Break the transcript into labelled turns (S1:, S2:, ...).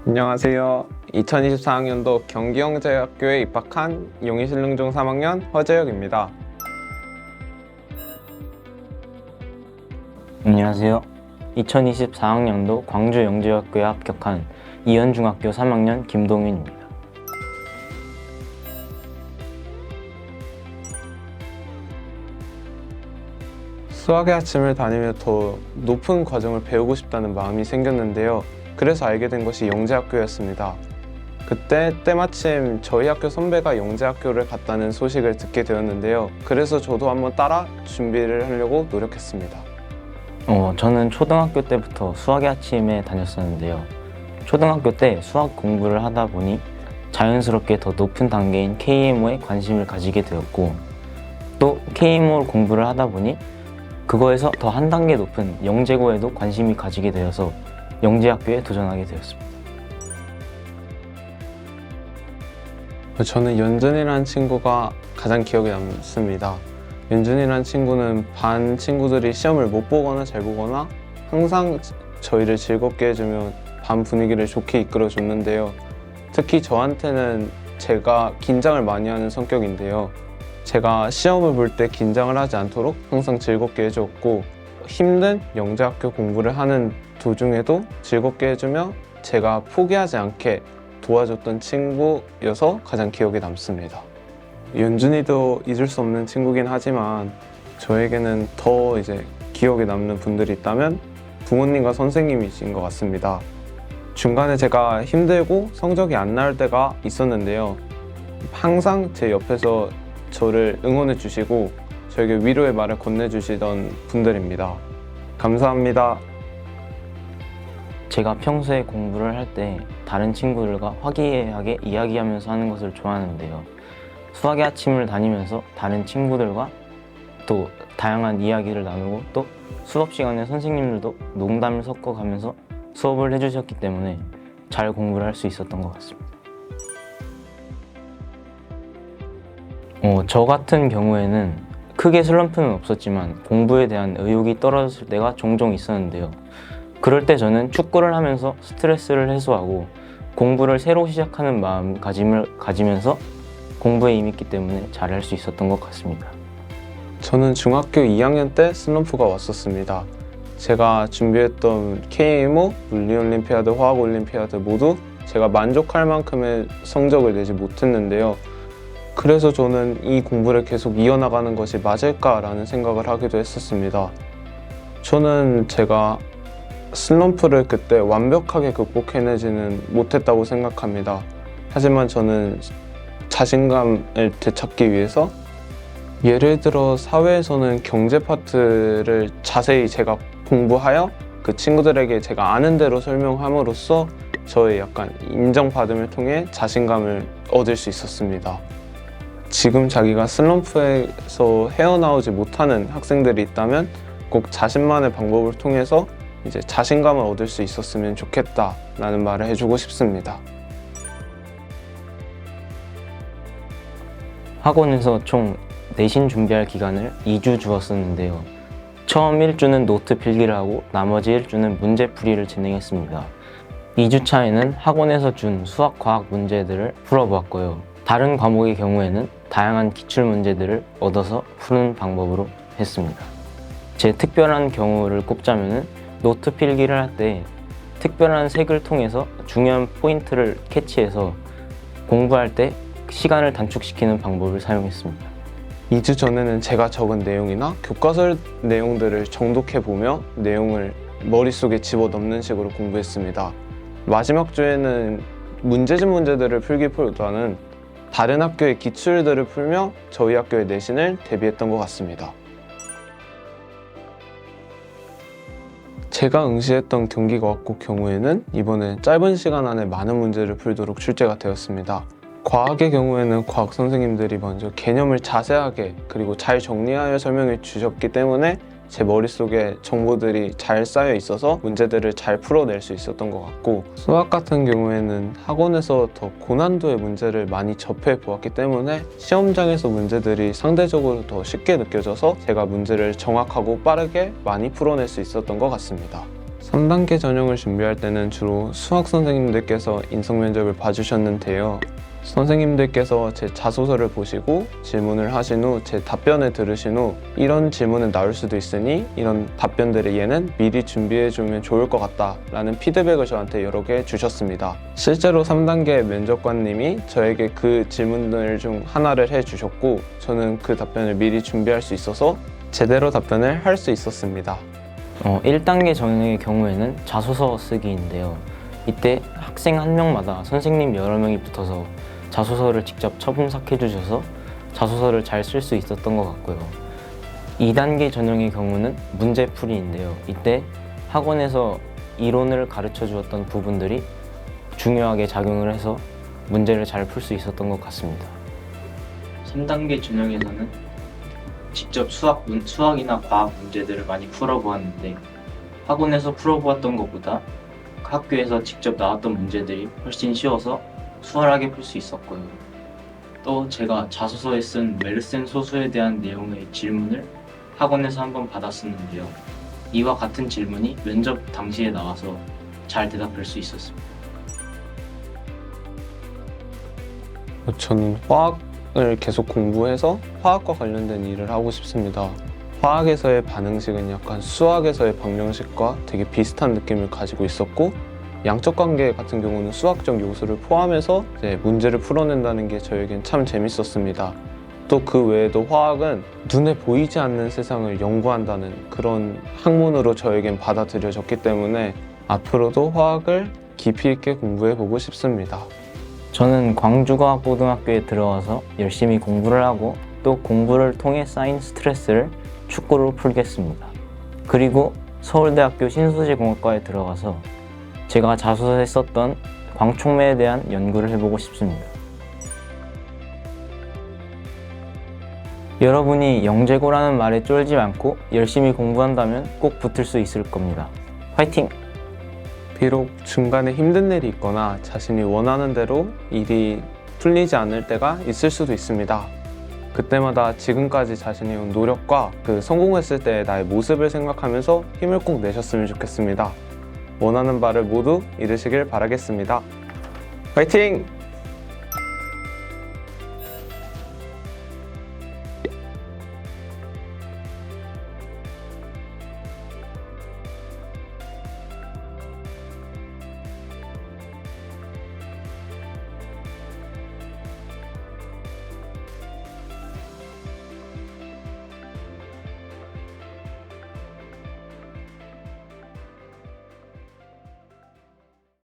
S1: 안녕하세요. 2024학년도 경기영재학교에 입학한 용의신릉중 3학년 허재혁입니다.
S2: 안녕하세요. 2024학년도 광주영재학교에 합격한 이현중학교 3학년 김동윤입니다.
S1: 수학의 아침을 다니며 더 높은 과정을 배우고 싶다는 마음이 생겼는데요. 그래서 알게 된 것이 영재학교였습니다. 그때 때마침 저희 학교 선배가 영재학교를 갔다는 소식을 듣게 되었는데요. 그래서 저도 한번 따라 준비를 하려고 노력했습니다.
S2: 저는 초등학교 때부터 수학의 아침에 다녔었는데요. 초등학교 때 수학 공부를 하다 보니 자연스럽게 더 높은 단계인 KMO에 관심을 가지게 되었고, 또 KMO 공부를 하다 보니 그거에서 더 한 단계 높은 영재고에도 관심이 가지게 되어서 영재학교에 도전하게 되었습니다.
S1: 저는 연준이라는 친구가 가장 기억에 남습니다. 연준이라는 친구는 반 친구들이 시험을 못 보거나 잘 보거나 항상 저희를 즐겁게 해주며 반 분위기를 좋게 이끌어줬는데요. 특히 저한테는 제가 긴장을 많이 하는 성격인데요. 제가 시험을 볼 때 긴장을 하지 않도록 항상 즐겁게 해줬고, 힘든 영재학교 공부를 하는 도중에도 즐겁게 해주며 제가 포기하지 않게 도와줬던 친구여서 가장 기억에 남습니다. 연준이도 잊을 수 없는 친구긴 하지만 저에게는 더 기억에 남는 분들이 있다면 부모님과 선생님이신 것 같습니다. 중간에 제가 힘들고 성적이 안 나올 때가 있었는데요. 항상 제 옆에서 저를 응원해 주시고 저에게 위로의 말을 건네주시던 분들입니다. 감사합니다.
S2: 제가 평소에 공부를 할 때 다른 친구들과 화기애애하게 이야기하면서 하는 것을 좋아하는데요. 수학의 아침을 다니면서 다른 친구들과 또 다양한 이야기를 나누고, 또 수업 시간에 선생님들도 농담을 섞어가면서 수업을 해주셨기 때문에 잘 공부를 할 수 있었던 것 같습니다. 저 같은 경우에는 크게 슬럼프는 없었지만 공부에 대한 의욕이 떨어졌을 때가 종종 있었는데요. 그럴 때 저는 축구를 하면서 스트레스를 해소하고 공부를 새로 시작하는 마음가짐을 가지면서 공부에 임했기 때문에 잘할 수 있었던 것 같습니다.
S1: 저는 중학교 2학년 때 슬럼프가 왔었습니다. 제가 준비했던 KMO, 물리올림피아드, 화학올림피아드 모두 제가 만족할 만큼의 성적을 내지 못했는데요. 그래서 저는 이 공부를 계속 이어나가는 것이 맞을까라는 생각을 하기도 했었습니다. 저는 제가 슬럼프를 그때 완벽하게 극복해내지는 못했다고 생각합니다. 하지만 저는 자신감을 되찾기 위해서, 예를 들어 사회에서는 경제 파트를 자세히 제가 공부하여 그 친구들에게 제가 아는 대로 설명함으로써 저의 약간 인정받음을 통해 자신감을 얻을 수 있었습니다. 지금 자기가 슬럼프에서 헤어나오지 못하는 학생들이 있다면 꼭 자신만의 방법을 통해서 자신감을 얻을 수 있었으면 좋겠다라는 말을 해주고 싶습니다.
S2: 학원에서 총 내신 준비할 기간을 2주 주었었는데요. 처음 1주는 노트 필기를 하고 나머지 1주는 문제풀이를 진행했습니다. 2주차에는 학원에서 준 수학, 과학 문제들을 풀어보았고요. 다른 과목의 경우에는 다양한 기출문제들을 얻어서 푸는 방법으로 했습니다. 제 특별한 경우를 꼽자면 노트 필기를 할 때 특별한 색을 통해서 중요한 포인트를 캐치해서 공부할 때 시간을 단축시키는 방법을 사용했습니다.
S1: 2주 전에는 제가 적은 내용이나 교과서 내용들을 정독해보며 내용을 머릿속에 집어넣는 식으로 공부했습니다. 마지막 주에는 문제집 문제들을 풀기보다는 다른 학교의 기출들을 풀며 저희 학교의 내신을 대비했던 것 같습니다. 제가 응시했던 경기과학국 경우에는 이번에 짧은 시간 안에 많은 문제를 풀도록 출제가 되었습니다. 과학의 경우에는 과학 선생님들이 먼저 개념을 자세하게 그리고 잘 정리하여 설명해 주셨기 때문에 제 머릿속에 정보들이 잘 쌓여 있어서 문제들을 잘 풀어낼 수 있었던 것 같고, 수학 같은 경우에는 학원에서 더 고난도의 문제를 많이 접해 보았기 때문에 시험장에서 문제들이 상대적으로 더 쉽게 느껴져서 제가 문제를 정확하고 빠르게 많이 풀어낼 수 있었던 것 같습니다. 3단계 전형을 준비할 때는 주로 수학 선생님들께서 인성 면접을 봐주셨는데요. 선생님들께서 제 자소서를 보시고 질문을 하신 후 제 답변을 들으신 후 이런 질문은 나올 수도 있으니 이런 답변들을 얘는 미리 준비해주면 좋을 것 같다 라는 피드백을 저한테 여러 개 주셨습니다. 실제로 3단계 면접관님이 저에게 그 질문들 중 하나를 해주셨고, 저는 그 답변을 미리 준비할 수 있어서 제대로 답변을 할 수 있었습니다.
S2: 1단계 전형의 경우에는 자소서 쓰기인데요. 이때 학생 한 명마다 선생님 여러 명이 붙어서 자소서를 직접 처분삭해 주셔서 자소서를 잘 쓸 수 있었던 것 같고요. 2단계 전형의 경우는 문제풀이인데요. 이때 학원에서 이론을 가르쳐 주었던 부분들이 중요하게 작용을 해서 문제를 잘 풀 수 있었던 것 같습니다.
S3: 3단계 전형에서는 직접 수학이나 과학 문제들을 많이 풀어보았는데, 학원에서 풀어보았던 것보다 학교에서 직접 나왔던 문제들이 훨씬 쉬워서 수월하게 풀 수 있었고요. 또 제가 자소서에 쓴 메르센 소수에 대한 내용의 질문을 학원에서 한번 받았었는데요. 이와 같은 질문이 면접 당시에 나와서 잘 대답할 수 있었습니다.
S1: 저는 화학을 계속 공부해서 화학과 관련된 일을 하고 싶습니다. 화학에서의 반응식은 약간 수학에서의 방정식과 되게 비슷한 느낌을 가지고 있었고, 양적 관계 같은 경우는 수학적 요소를 포함해서 이제 문제를 풀어낸다는 게 저에겐 참 재밌었습니다. 또 그 외에도 화학은 눈에 보이지 않는 세상을 연구한다는 그런 학문으로 저에겐 받아들여졌기 때문에 앞으로도 화학을 깊이 있게 공부해 보고 싶습니다.
S2: 저는 광주과학고등학교에 들어와서 열심히 공부를 하고 또 공부를 통해 쌓인 스트레스를 축구로 풀겠습니다. 그리고 서울대학교 신소재공학과에 들어가서 제가 자소서에 썼던 광촉매에 대한 연구를 해보고 싶습니다. 여러분이 영재고라는 말에 쫄지 않고 열심히 공부한다면 꼭 붙을 수 있을 겁니다. 화이팅!
S1: 비록 중간에 힘든 일이 있거나 자신이 원하는 대로 일이 풀리지 않을 때가 있을 수도 있습니다. 그때마다 지금까지 자신이 해온 노력과 그 성공했을 때의 나의 모습을 생각하면서 힘을 꼭 내셨으면 좋겠습니다. 원하는 바를 모두 이루시길 바라겠습니다. 화이팅!